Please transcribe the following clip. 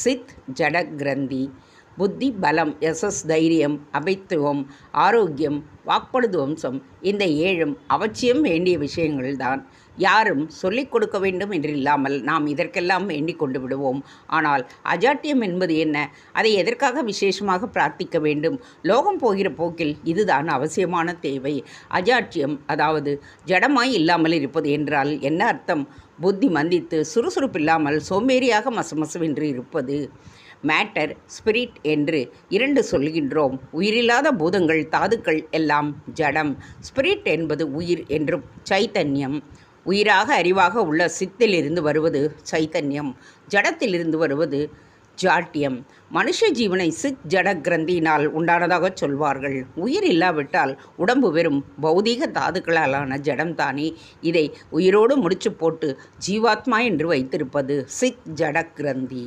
சித் ஜட கிரந்தி. புத்தி பலம், யசஸ் தைரியம், அபைத்துவம், ஆரோக்கியம், வாக்படுதுவம்சம், இந்த ஏழும் அவசியம் வேண்டிய விஷயங்கள்தான். யாரும் சொல்லிக் கொடுக்க வேண்டும் என்றில்லாமல் நாம் இதற்கெல்லாம் வேண்டிக் கொண்டு விடுவோம். ஆனால் அஜாட்டியம் என்பது என்ன? அதை எதற்காக விசேஷமாக பிரார்த்திக்க வேண்டும்? லோகம் போகிற போக்கில் இதுதான் அவசியமான தேவை. அஜாட்டியம் அதாவது ஜடமாய் இல்லாமல் இருப்பது என்றால் என்ன அர்த்தம்? புத்தி மந்தித்து சுறுசுறுப்பில்லாமல் சோம்பேறியாக மசமசவென்று இருப்பது. மேட்டர், ஸ்பிரிட் என்று இரண்டு சொல்கின்றோம். உயிரில்லாத பூதங்கள், தாதுக்கள் எல்லாம் ஜடம். ஸ்பிரிட் என்பது உயிர் என்றும் சைத்தன்யம். உயிராக அறிவாக உள்ள சித்திலிருந்து வருவது சைத்தன்யம், ஜடத்திலிருந்து வருவது ஜாட்டியம். மனுஷ ஜீவனை சித் ஜட கிரந்தியினால் உண்டானதாக சொல்வார்கள். உயிர் இல்லாவிட்டால் உடம்பு வெறும் பௌதீக தாதுக்களாலான ஜடம்தானே. இதை உயிரோடு முடிச்சு போட்டு ஜீவாத்மா என்று வைத்திருப்பது சித் ஜட கிரந்தி.